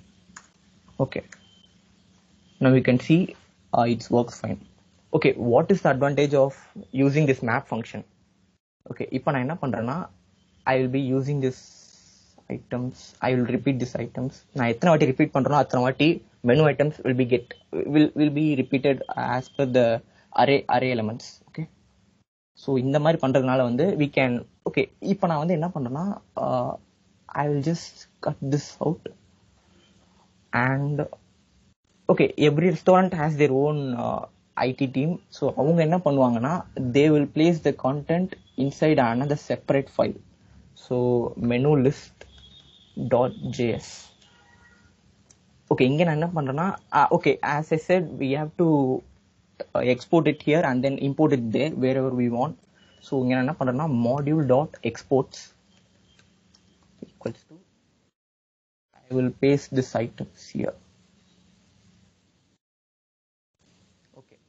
Okay, now you can see it works fine. Okay, what is the advantage of using this map function? Okay, இப்போ நான் என்ன பண்றேன்னா I will be using this items, I will repeat these items. நான் எத்தனை வாட்டி repeat பண்றேனோ அத்தனை வாட்டி menu items will be repeated as per the array elements. Okay, so இந்த மாதிரி பண்றதுனால வந்து we can, okay, இப்போ நான் வந்து என்ன பண்றேன்னா I will just cut this out, and okay, every restaurant has their own IT team. So அவங்க என்ன பண்ணுவாங்கன்னா they will place the content inside another separate file. So menu list dot js. Okay, இங்க நான் என்ன பண்றேன்னா okay, as I said, we have to export it here and then import it there wherever we want. So இங்க நான் என்ன பண்றேன்னா module dot exports equals to, I will paste this items here. Okay,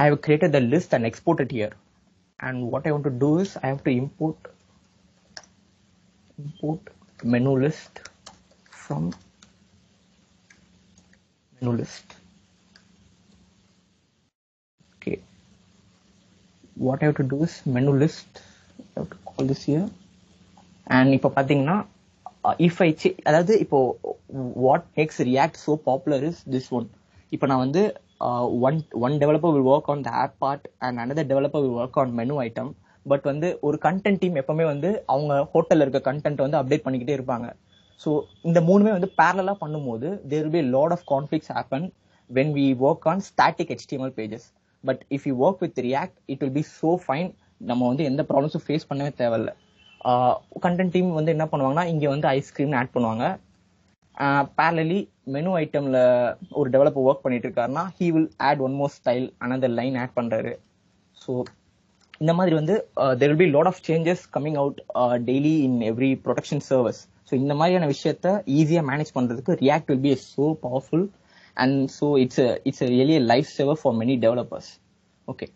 I have created the list and exported here, and what I want to do is I have to import menu list from menu list. Okay, what I have to do is menu list, I have to call this here, and இப்போ பாத்தீங்கன்னா if I அதாவது இப்போ what makes React so popular is this one. இப்போ நான் வந்து one developer will work on the app part and another developer will work on menu item. But வந்து ஒரு content team எப்பவுமே வந்து அவங்க ஹோட்டல்ல இருக்க கண்டென்ட் வந்து அப்டேட் பண்ணிக்கிட்டே இருப்பாங்க. ஸோ இந்த மூணுமே வந்து பேரலா பண்ணும்போது there will be a lot of conflicts happen when we work on static HTML pages. But if you work with React, it will be so fine. நம்ம வந்து எந்த ப்ராப்ளம்ஸும் ஃபேஸ் பண்ணவே தேவையில்ல. கண்டென்ட் டீம் வந்து என்ன பண்ணுவாங்கன்னா இங்க வந்து ஐஸ்கிரீம் ஆட் பண்ணுவாங்க. parallelly மெனு ஐட்டம்ல ஒரு டெவலப்பர் ஒர்க் பண்ணிட்டு இருக்காருன்னா he will add one more style, another line add பண்றாரு. ஸோ இந்த மாதிரி வந்து there will be lot of changes coming out daily in every production service. So இந்த மாதிரியான விஷயத்த ஈஸியா மேனேஜ் பண்றதுக்கு React will be so powerful, and so it's a really a lifesaver for many developers. Okay,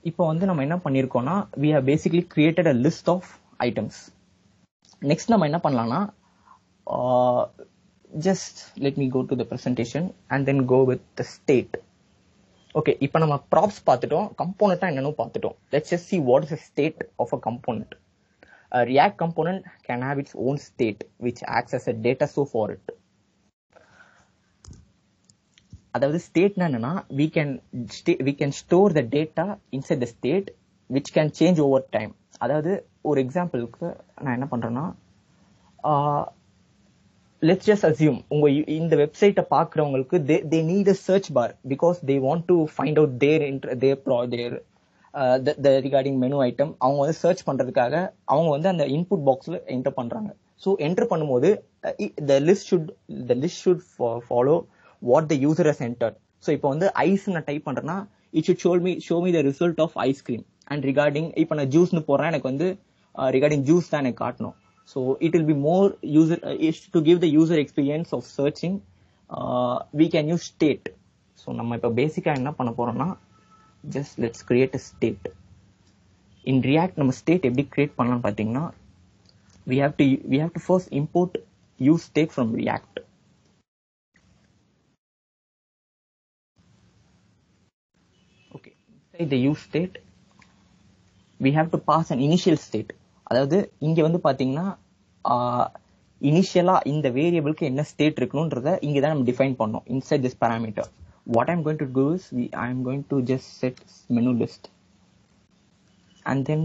இப்போ வந்து நம்ம என்ன பண்ணிருக்கோம்னா we have basically created a list of items. Next நம்ம என்ன பண்ணலாம்னா just let me go to the presentation and then go with the state. Okay, இப்போ நம்ம props பார்த்துட்டோம், component என்னன்னு பார்த்துட்டோம். Let's just see what is the state of a component. A React component can have its own state which acts as a data store for it. அதாவது ஸ்டேட்னா என்னன்னா we can store the data inside the state which can change over time. அதாவது ஒரு எக்ஸாம்பிளுக்கு நான் என்ன பண்றேன்னா let's just assume உங்க இந்த வெப்சைட்டை பாக்குறவங்களுக்கு they need a search bar because they want to find out their regarding menu item. அவங்க வந்து சர்ச் பண்றதுக்காக அவங்க வந்து அந்த இன்புட் பாக்ஸ்ல என்டர் பண்றாங்க. ஸோ என்டர் பண்ணும்போது the list should follow what the user has entered. So இப்போ வந்து ஐஸ் நான் டைப் பண்றேன்னா it should show me the result of ice cream, and regarding இப்போ நான் ஜூஸ்னு போடுறேன், எனக்கு வந்து regarding juice தான் எனக்கு காட்டணும். So it will be more to give the user experience of searching. We can use state. So நம்ம இப்போ பேசிக்கா என்ன பண்ண போறோம்னா just let's create a state. In React நம்ம state எப்படி create பண்ணலாம் பாத்தீங்கன்னா we have to first import use state from React. Okay, inside the use state we have to pass an initial state. அதாவது இங்க வந்து பாத்தீங்கன்னா இனிஷியலா இந்த வேரியபிளுக்கு என்ன ஸ்டேட் இருக்கணும்ன்றத இங்க தான் நம்ம டிஃபைன் பண்ணோம் inside this parameter. What I'm going to do is I'm going to just set menu list, and then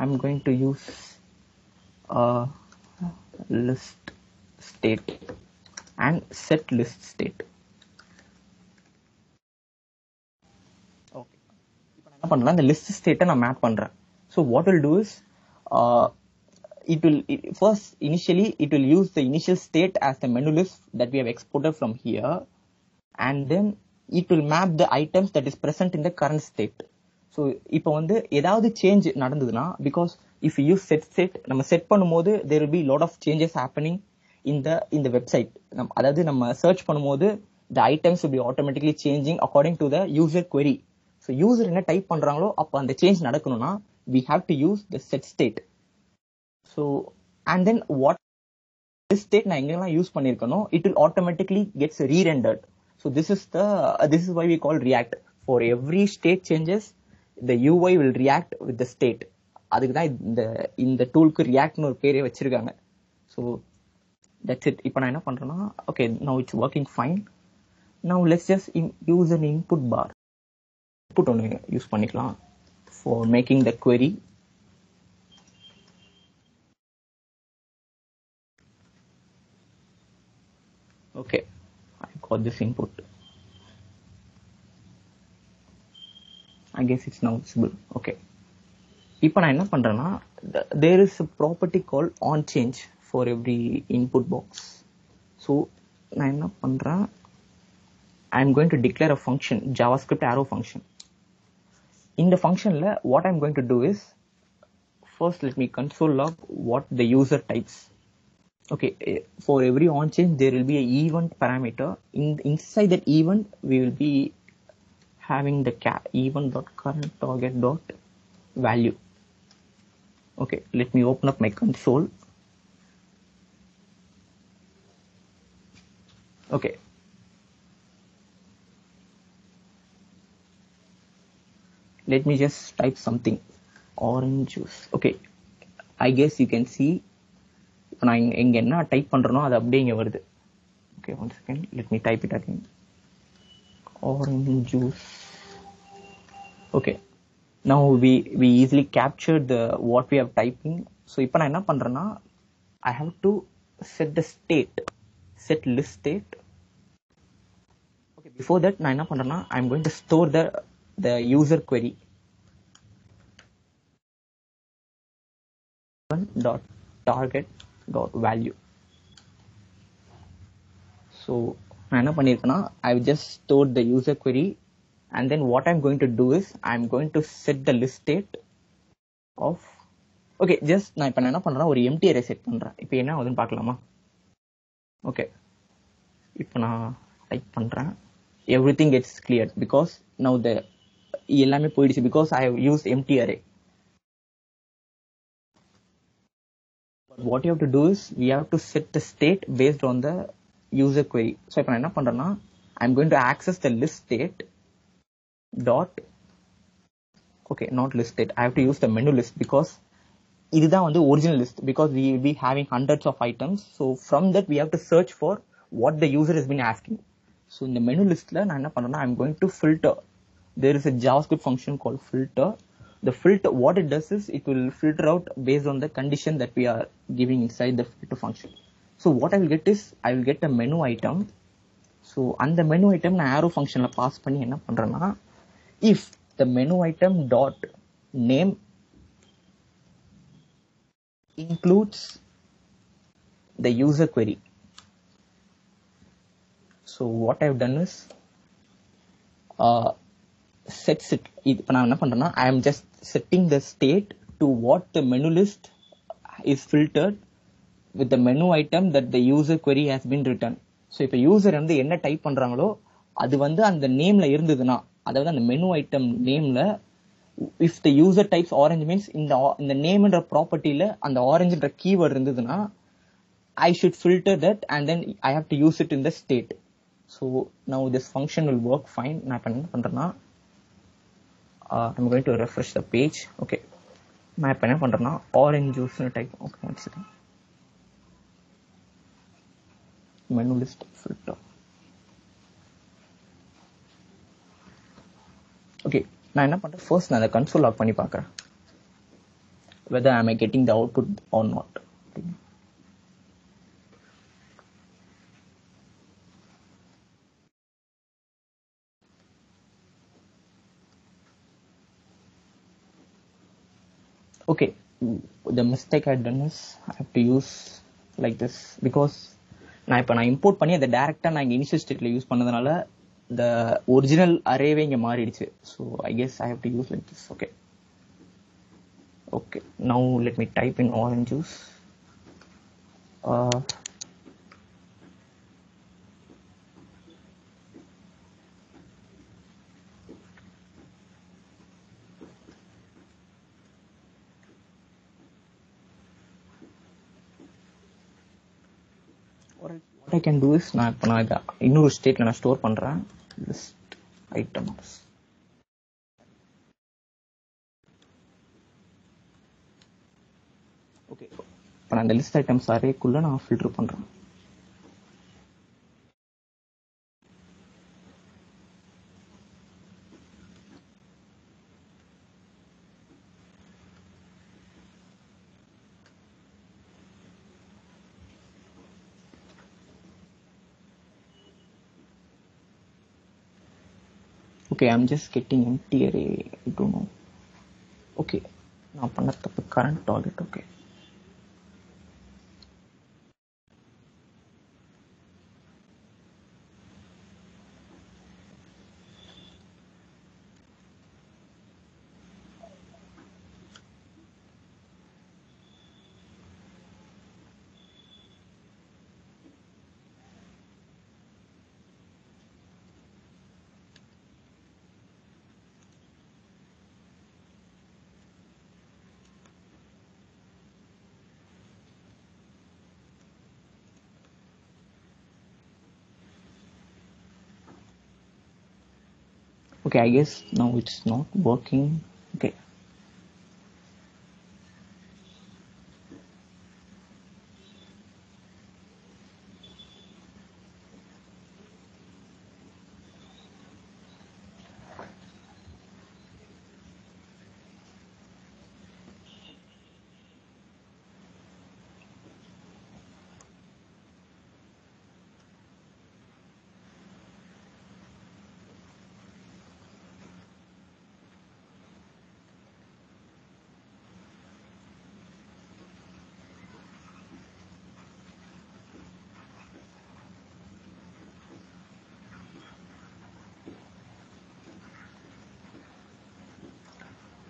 I'm going to use list state and set list state. Okay, இப்போ நான் என்ன பண்றேன், இந்த list state நான் map பண்றேன். So what we'll do is first initially it will use the initial state as the menu list that we have exported from here, and then it will map the items that is present in the current state. So இப்போ வந்து ஏதாவது change நடந்ததுன்னா, because if you use set நம்ம set பண்ணும்போது there will be lot of changes happening in the website. அதாவது நம்ம search பண்ணும்போது the items will be automatically changing according to the user query. So user என்ன type பண்றாங்களோ அப்ப அந்த change நடக்கணும்னா we have to use the set state. So and then what this state நான் எங்கெல்லாம் use பண்ணிருக்கனோ it will automatically gets re-rendered. So this is why we call React. For every state changes, the UI will react with the state. அதுக்கு தான் இந்த டூலுக்கு ரியாக்ட்னு ஒரு பேரே வச்சிருக்காங்க. So that's it. இப்போ நான் என்ன பண்றேன்னா, okay, now it's working fine. Now let's just use an input bar. Input ஒன்று யூஸ் பண்ணிக்கலாம் for making the query. Okay, I got this input. I guess it's now visible. Okay. இப்போ நான் என்ன பண்றேன்னா, there is a property called onChange for every input box. So நான் என்ன பண்றேன், I'm going to declare a function, JavaScript arrow function. In the functionல what I'm going to do is, first let me console log what the user types. Okay, for every onChange there will be an event parameter. Inside that event we will be having the event.currentTarget.value. Okay, let me open up my console. Okay, let me just type something, orange juice. Okay, I guess you can see இப்போ நான் எங்க என்ன type பண்றேனோ அது அப்படியே இங்க வருது. Okay, one second, let me type it again. Orange juice. Okay, now we easily captured what we have typing. So இப்போ நான் என்ன பண்றேன்னா, I have to set the state, set list state. Okay, before that நான் என்ன பண்றேன்னா, I'm going to store the user query .target.value. So நான் என்ன பண்ணிருக்கேன்னா, I've just stored the user query, and then what I'm going to do is I'm going to set the list state of, okay, just நான் இப்போ என்ன பண்றேன், ஒரு empty array set பண்றேன். இப்போ என்ன ஆகுதுன்னு பார்க்கலாமா? Okay, இப்போ நான் டைப் பண்றேன், everything gets cleared because now the எல்லாமே போயிடுச்சு because I have used empty array. But what you have to do is we have to set the state based on the user query. So இப்போ நான் என்ன பண்றேன்னா, I'm going to access the list state dot, okay, not list state, I have to use the menu list because இதுதான் வந்து original list, because we will be having hundreds of items. So from that we have to search for what the user has been asking. So in the menu listல நான் என்ன பண்றேன்னா, I'm going to filter. There is a JavaScript function called filter. The filter, what it does is it will filter out based on the condition that we are giving inside the filter function. So what I will get is I will get a menu item. So அந்த menu item நான் arrow functionல pass பண்ணி என்ன பண்றேன்னா, if the menu item dot name includes the user query. So what I've done is sets it. இப்போ நான் என்ன பண்றேன்னா, I am just setting the state to what the menu list is filtered with the menu item that the user query has been written. So இப்போ user வந்து என்ன type பண்றாங்களோ அது வந்து அந்த நேம்ல இருந்ததுன்னா, அதாவது அந்த மெனு ஐட்டம் நேம்ல if the user types orange means இந்த நேம்ன்ற ப்ராப்பர்ட்டில அந்த ஆரஞ்சுன்ற கீவேர்ட் இருந்ததுன்னா I should filter that and then I have to use it in the state. So now this function will work fine. நான் இப்போ என்ன பண்றேன்னா, I'm going to refresh the page. Okay, நான் இப்போ என்ன பண்றேன்னா orange juice type. Okay, one second, menu list filter. Okay, நான் என்ன பண்றேன், first நான் அந்த console log பண்ணி பார்க்கறேன் whether am I getting the output or not. Okay, the mistake I done is I have to use like this because நான் import பண்ணி அதை டைரக்டா நான் இங்க இனிஷியல் ஸ்டேட்ல யூஸ் பண்ணதுனால the original arrayவே இங்க மாறிடுச்சு. So I guess I have to use like this. Okay, now let me type in orange juice. What I can do is நான் இதை இன்னொரு ஸ்டேட்ல நான் ஸ்டோர் பண்றேன். List items. ஓகே, இப்போ நான் இந்த லிஸ்ட் ஐட்டம்ஸ் அரேக்குள்ள நான் ஃபில்டர் பண்றேன். Okay, I'm just getting empty array. I don't know. Okay, now the current target. Okay. Okay, I guess now it's not working. Okay.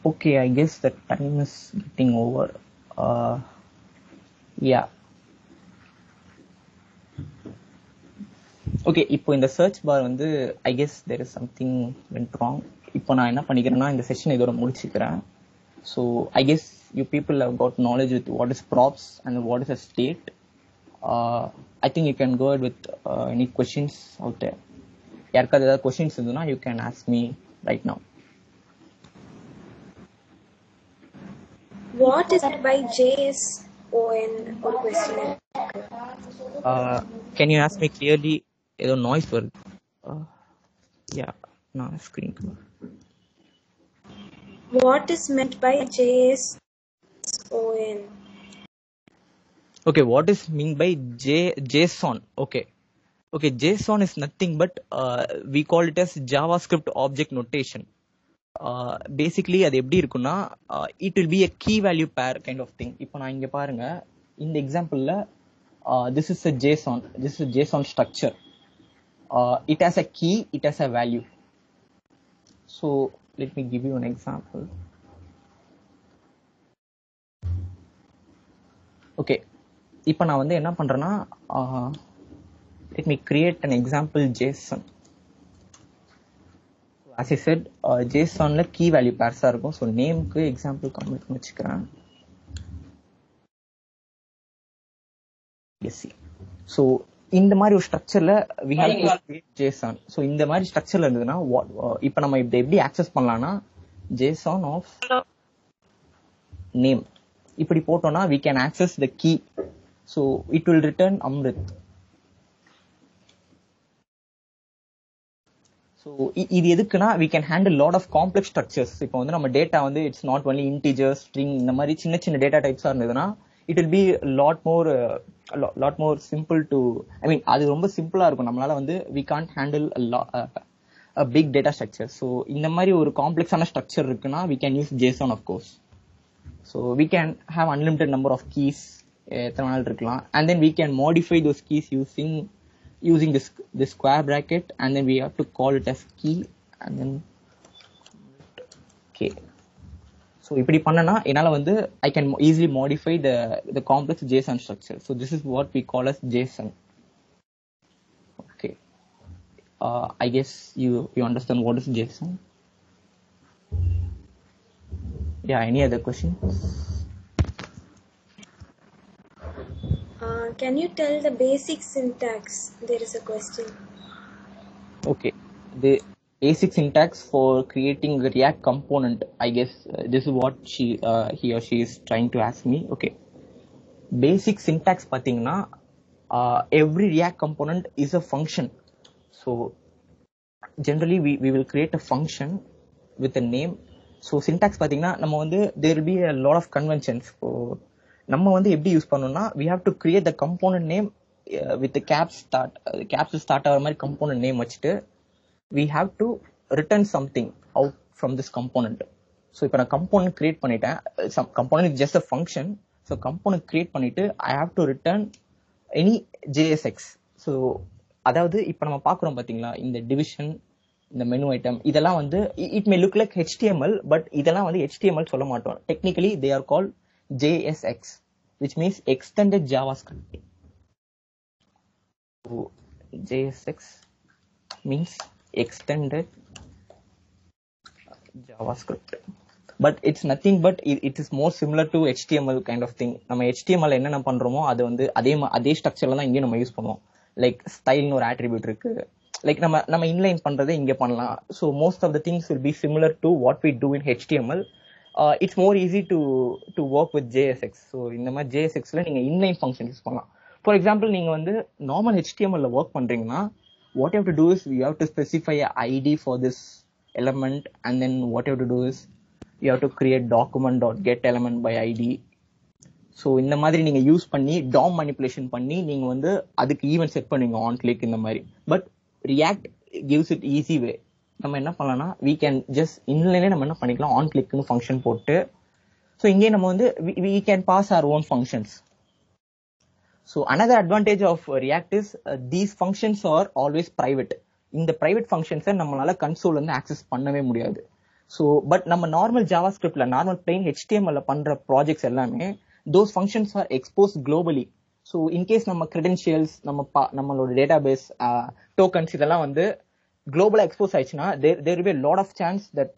Okay, I guess the time is getting over. Yeah. Okay, இப்போ இந்த search பார் வந்து I guess there is something went wrong. இப்போ நான் என்ன பண்ணிக்கிறேன்னா இந்த session இதோட முடிச்சுக்கிறேன். So I guess you people have got knowledge with what is props and what is a state. I think you can go ahead with any questions out there. யாருக்காவது ஏதாவது questions இருந்ததுன்னா you can ask me right now. What is it by JSON or question? Can you ask me clearly? ஏதோ noise வருது. Yeah, no screen. What is meant by JSON? Okay, what is meant by JSON? Okay, JSON is nothing but we call it as JavaScript object notation. Basically அது எப்படி இருக்குன்னா it will be a key value pair kind of thing. இப்போ நான் இங்க பாருங்க இந்த எக்ஸாம்பிள்ல this is a JSON structure. It has a key, it has a value. So let me give you an example. Okay, இப்போ நான் வந்து என்ன பண்றேன்னா let me create an example JSON. As I said, JSON key value pairs இருக்கும். So name க்கு example comment வச்சுக்கிறேன். Yes, see. So இந்த மாதிரி ஒரு ஸ்ட்ரக்சர்ல we have to create JSON. So இந்த மாதிரி ஸ்ட்ரக்சர்ல இருந்ததுன்னா இப்போ நம்ம இதை எப்படி ஆக்சஸ் பண்ணலாம்னா JSON of name இப்படி போட்டோம்னா we can access the key. So it will return Amrit. So இது எதுக்குன்னா we can handle lot of complex structures. இப்போ வந்து நம்ம டேட்டா வந்து it's not only integer, string இந்த மாதிரி சின்ன சின்ன டேட்டா டைப்ஸா இருந்ததுன்னா it will be lot more simple to, I mean அது ரொம்ப சிம்பிளா இருக்கும். நம்மளால வந்து we can't handle a big data structure. So இந்த மாதிரி ஒரு காம்ப்ளெக்ஸான ஸ்ட்ரக்சர் இருக்குன்னா we can use JSON of course. So we can have unlimited number of keys, and then we can modify those keys using this square bracket, and then we have to call it as key, and then okay. So இப்படி பண்ணனா என்னால வந்து I can easily modify the complex JSON structure. So this is what we call as JSON. Okay. I guess you understand what is JSON. Yeah, any other questions? Can you tell the basic syntax? There is a question. Okay. The basic syntax for creating a React component, I guess this is what he or she is trying to ask me. Okay. Basic syntax pathina, every React component is a function. So generally we will create a function with a name. So syntax pathina நம்ம வந்து there will be a lot of conventions. So நம்ம வந்து எப்படி use பண்ணனும்னா we have to create the component name with the caps start ஆகிற மாதிரி component name வச்சுட்டு we have to return something out from this component. So இப்போ நான் component create பண்ணிட்டேன், some component is just a function. So component create பண்ணிட்டு I have to return any JSX. So அதாவது இப்போ நம்ம பார்க்குறோம் பார்த்தீங்களா இந்த division, இந்த மெனு ஐட்டம், இதெல்லாம் வந்து it may look like HTML, but இதெல்லாம் வந்து HTML சொல்ல மாட்டோம். Technically they are called JSX, which means extended JavaScript. So JSX means extended JavaScript, but it's nothing but it is more similar to HTML kind of thing. நம்ம HTML என்னென்ன பண்றோமோ அது வந்து அதே ஸ்ட்ரக்சர்ல தான் இங்கே நம்ம யூஸ் பண்ணுவோம். லைக் ஸ்டைல்னு ஒரு ஆட்ரிபியூட் இருக்கு, லைக் நம்ம இன்லைன் பண்றதை இங்க பண்ணலாம். So most of the things will be similar to what we do in HTML. It's more easy to work with JSX. So இந்த மாதிரி JSXல நீங்க இன்லைன் ஃபங்க்ஷன் யூஸ் பண்ணலாம். ஃபார் எக்ஸாம்பிள் நீங்க வந்து நார்மல் HTML ஒர்க் பண்றீங்கன்னா what you have to do is you have to specify a ID for this element, and then what you have to do is you have to create document.getElement by ID. So இந்த மாதிரி நீங்க use பண்ணி DOM manipulation பண்ணி நீங்க வந்து அதுக்கு event set பண்ணுவீங்க on click இந்த மாதிரி. But React gives it easy way. நம்ம என்ன பண்ணலாம்னா we can just inline நம்ம என்ன பண்ணிக்கலாம், ஆன் கிளிக்னு ஃபங்க்ஷன் போட்டு ஸோ இங்கே நம்ம வந்து we can pass our own functions. So another advantage of React is these functions are always private. இந்த private functions நம்மளால கன்சோல் வந்து ஆக்சஸ் பண்ணவே முடியாது. ஸோ பட் நம்ம நார்மல் ஜாவாஸ்கிரிப்ட்ல நார்மல் பிளெயின் HTML பண்ற ப்ராஜெக்ட்ஸ் எல்லாமே those functions are exposed globally. So in case நம்ம credentials, நம்மளோட database, tokens இதெல்லாம் வந்து global expose ஆயிடுச்சுன்னா there will be a lot of chance that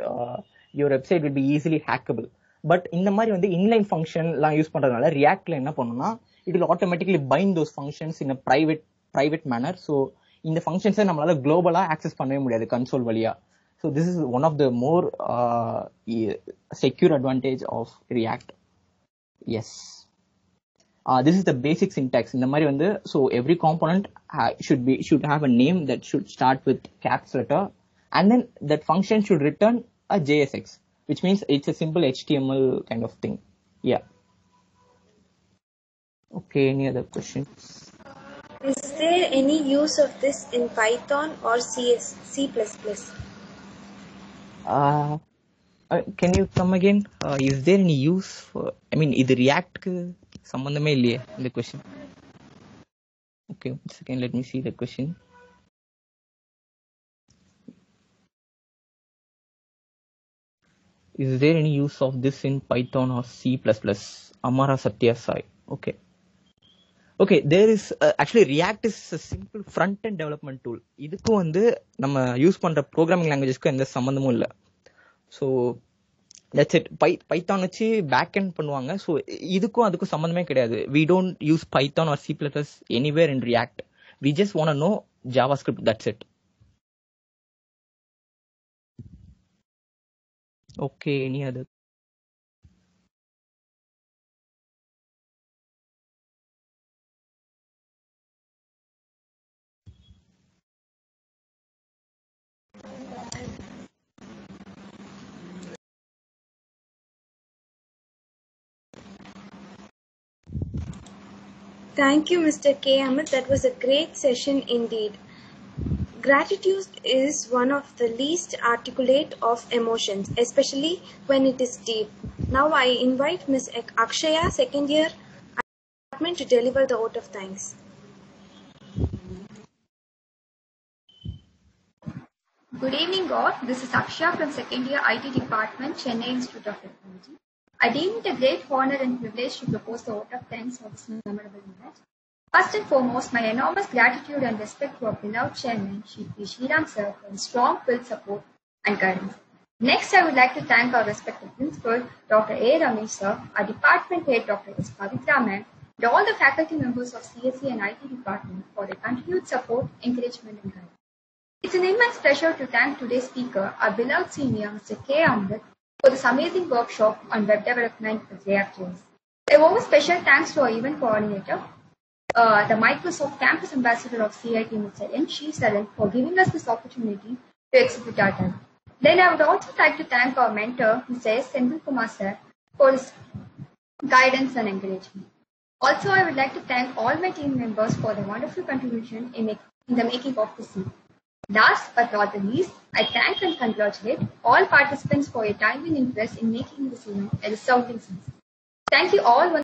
your website will be easily hackable. But இந்த மாதிரி வந்து inline function எல்லாம் யூஸ் பண்றதுனால Reactல என்ன பண்ணும்னா it will automatically bind those functions in a private manner. So இந்த functions நம்மளால global access பண்ணவே முடியாது கன்சோல் வழியா. So this is one of the more secure advantage of React. Yes. This is the basic syntax. இந்த மாதிரி வந்து so every component should have a name that should start with caps letter, and then that function should return a JSX, which means it's a simple HTML kind of thing. Yeah. Okay, any other questions? Is there any use of this in Python or C++? Can you come again? Is there any use for, I mean, இது React சம்பந்தமே இல்லையே இந்த question. Okay, one second, let me see the question. Is there any use of this in Python or C++? Amara Satya Sai. Okay, there is actually React is a simple front-end development tool. இதுக்கும் வந்து நம்ம use பண்ற programming லாங்குவேஜஸ்க்கு எந்த சம்பந்தமும் இல்லை. So that's it. Python வச்சு back end பண்ணுவாங்க. So இதுக்கும் அதுக்கும் சம்மந்தமே கிடையாது. We don't use Python or C++ anywhere in React. We just want to know JavaScript. That's it. Okay, any other? Thank you, Mr. K. Amit. That was a great session indeed. Gratitude is one of the least articulate of emotions, especially when it is deep. Now I invite Ms. Akshaya, second year department, to deliver the vote of thanks. Good evening all. This is Akshaya from second year IT department, Chennai Institute of Technology. I deem it a great honor and privilege to propose the vote of thanks for this memorable event. First and foremost, my enormous gratitude and respect to our beloved chairman, Shri Sriram sir, for his strong-willed support and guidance. Next, I would like to thank our respected principal, Dr. A. Ramesh sir, our department head, Dr. S. Pavitra ma'am, and all the faculty members of CSE and IT department for their continued support, encouragement, and guidance. It's an immense pleasure to thank today's speaker, our beloved senior, Mr. K. Amrit, for this amazing workshop on web development with React.js. A warm special thanks to our event coordinator, the Microsoft Campus Ambassador of CIT, Mr. N. Srisaran, for giving us this opportunity to exhibit our talent. Then I would also like to thank our mentor, Mr. S. Senthil Kumar sir, for his guidance and encouragement. Also, I would like to thank all my team members for their wonderful contribution in the making of this event. Last but not the least, I thank and congratulate all participants for your time and interest in making this event a resounding success. Thank you all once